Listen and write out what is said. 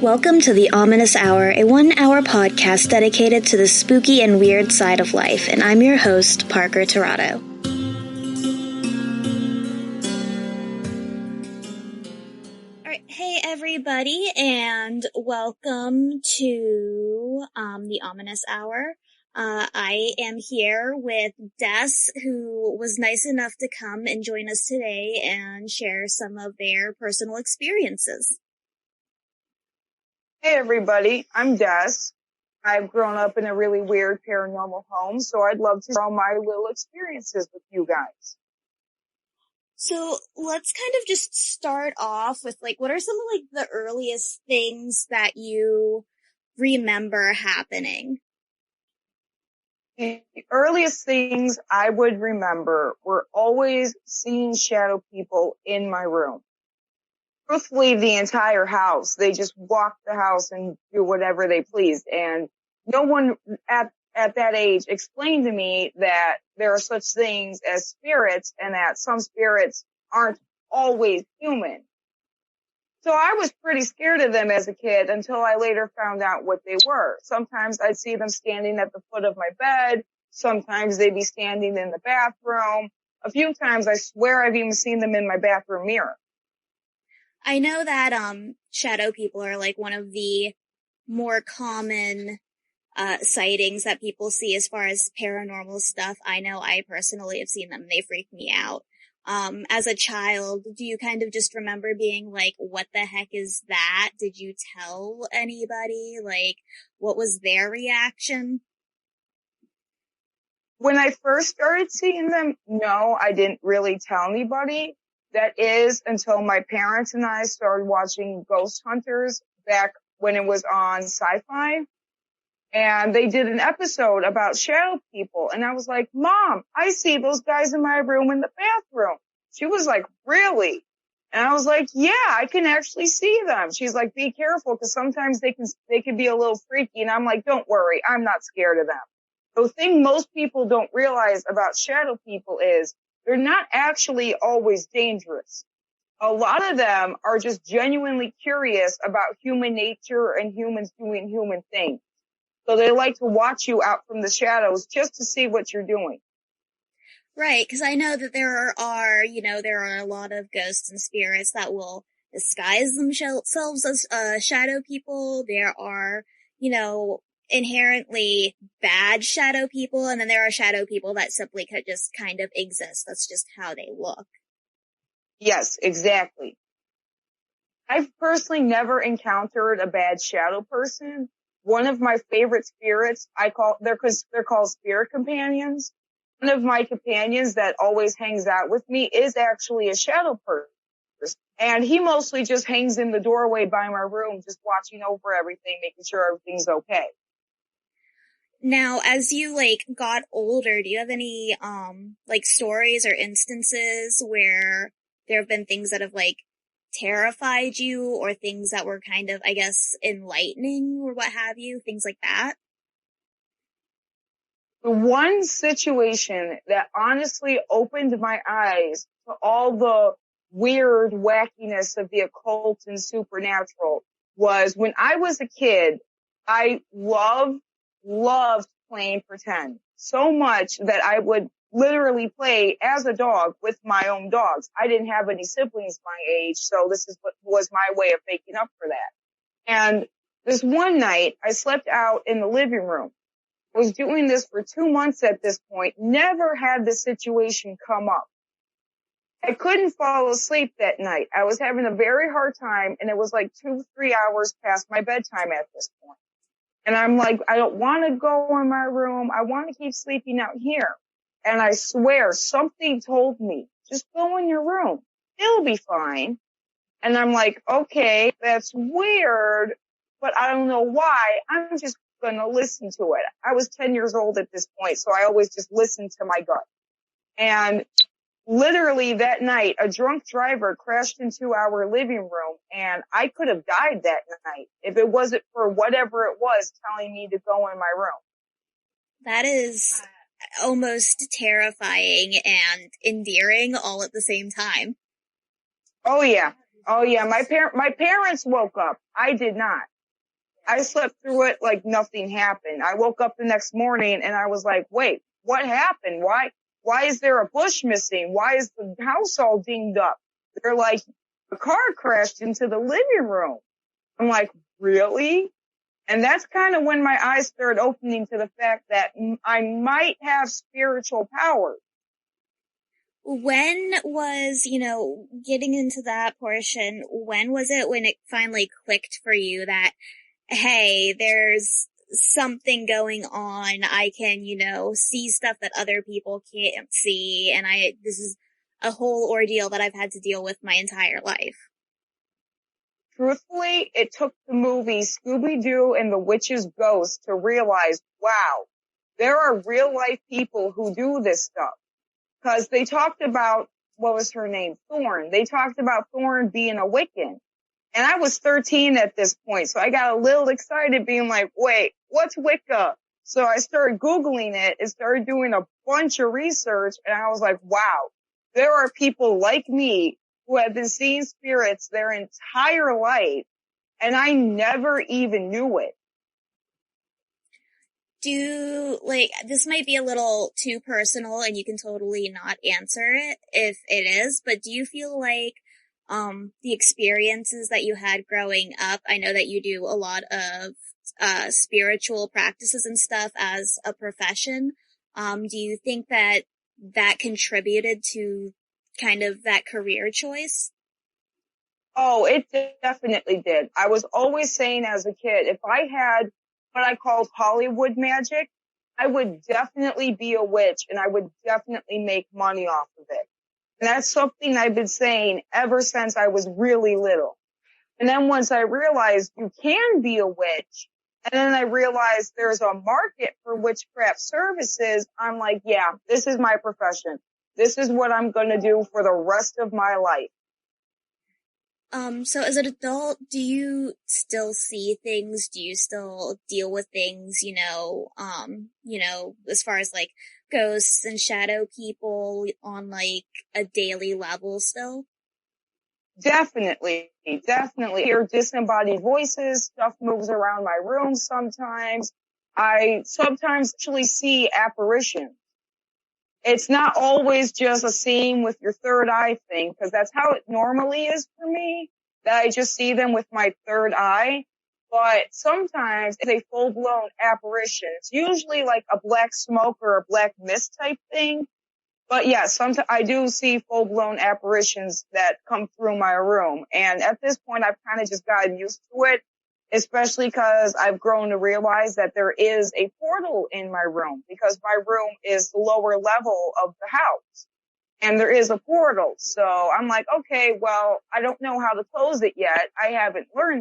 Welcome to the Ominous Hour, a 1-hour podcast dedicated to the spooky and weird side of life, and I'm your host, Parker Tirado. Alright, hey everybody, and welcome to the Ominous Hour. I am here with Des, who was nice enough to come and join us today and share some of their personal experiences. Hey everybody, I'm Des. I've grown up in a really weird paranormal home, so I'd love to share my little experiences with you guys. So let's kind of just start off with what are some of the earliest things that you remember happening? The earliest things I would remember were always seeing shadow people in my room. Truthfully, the entire house. They just walked the house and do whatever they pleased. And no one at that age explained to me that there are such things as spirits and that some spirits aren't always human. So I was pretty scared of them as a kid until I later found out what they were. Sometimes I'd see them standing at the foot of my bed. Sometimes they'd be standing in the bathroom. A few times I swear I've even seen them in my bathroom mirror. I know that shadow people are one of the more common sightings that people see as far as paranormal stuff. I know I personally have seen them and they freak me out. As a child, do you kind of just remember being what the heck is that? Did you tell anybody? What was their reaction? When I first started seeing them, no, I didn't really tell anybody. That is until my parents and I started watching Ghost Hunters back when it was on Sci-Fi. And they did an episode about shadow people. And I was like, Mom, I see those guys in my room in the bathroom. She was like, really? And I was like, yeah, I can actually see them. She's like, be careful because sometimes they can be a little freaky. And I'm like, don't worry, I'm not scared of them. The thing most people don't realize about shadow people is they're not actually always dangerous. A lot of them are just genuinely curious about human nature and humans doing human things. So they like to watch you out from the shadows just to see what you're doing. Right, because I know that there are a lot of ghosts and spirits that will disguise themselves as shadow people. There are, inherently bad shadow people, and then there are shadow people that simply could just kind of exist. That's just how they look. Yes, exactly. I've personally never encountered a bad shadow person. One of my favorite spirits, they're called spirit companions. One of my companions that always hangs out with me is actually a shadow person. And he mostly just hangs in the doorway by my room, just watching over everything, making sure everything's okay. Now, as you got older, do you have any stories or instances where there have been things that have terrified you, or things that were kind of, I guess, enlightening or what have you, things like that? The one situation that honestly opened my eyes to all the weird wackiness of the occult and supernatural was when I was a kid. I loved playing pretend so much that I would literally play as a dog with my own dogs. I didn't have any siblings my age, so this is what was my way of making up for that. And this one night I slept out in the living room. I was doing this for 2 months at this point, never had this situation come up. I couldn't fall asleep that night. I was having a very hard time, and it was 2-3 hours past my bedtime at this point. And I'm like, I don't want to go in my room. I want to keep sleeping out here. And I swear something told me, just go in your room. It'll be fine. And I'm like, okay, that's weird, but I don't know why. I'm just going to listen to it. I was 10 years old at this point, so I always just listened to my gut. And literally that night, a drunk driver crashed into our living room, and I could have died that night if it wasn't for whatever it was telling me to go in my room. That is almost terrifying and endearing all at the same time. Oh yeah. Oh yeah, my parents woke up. I did not. I slept through it like nothing happened. I woke up the next morning and I was like, wait, what happened? Why is there a bush missing? Why is the house all dinged up? They're like, a car crashed into the living room. I'm like, really? And that's kind of when my eyes started opening to the fact that I might have spiritual powers. When was, getting into that portion, when was it when it finally clicked for you that, hey, there's something going on. I can, see stuff that other people can't see. And this is a whole ordeal that I've had to deal with my entire life. Truthfully, it took the movie Scooby-Doo and the Witch's Ghost to realize, wow, there are real life people who do this stuff. Cause they talked about, what was her name? Thorn. They talked about Thorn being a Wiccan. And I was 13 at this point, so I got a little excited being like, wait, what's Wicca? So I started Googling it and started doing a bunch of research, and I was like, wow, there are people like me who have been seeing spirits their entire life, and I never even knew it. This might be a little too personal and you can totally not answer it if it is, but do you feel like the experiences that you had growing up, I know that you do a lot of spiritual practices and stuff as a profession. Do you think that that contributed to kind of that career choice? Oh, it definitely did. I was always saying as a kid, if I had what I called Hollywood magic, I would definitely be a witch and I would definitely make money off of it. And that's something I've been saying ever since I was really little. And then once I realized you can be a witch, and then I realized there's a market for witchcraft services, I'm like, yeah, this is my profession. This is what I'm going to do for the rest of my life. So as an adult, do you still see things? Do you still deal with things, as far as like ghosts and shadow people on like a daily level still? Definitely, definitely. I hear disembodied voices, stuff moves around my room sometimes. I sometimes actually see apparitions. It's not always just a seeing with your third eye thing, because that's how it normally is for me, that I just see them with my third eye. But sometimes it's a full-blown apparition. It's usually like a black smoke or a black mist type thing. But yeah, sometimes I do see full-blown apparitions that come through my room. And at this point, I've kind of just gotten used to it, especially because I've grown to realize that there is a portal in my room because my room is the lower level of the house and there is a portal. So I'm like, okay, well, I don't know how to close it yet. I haven't learned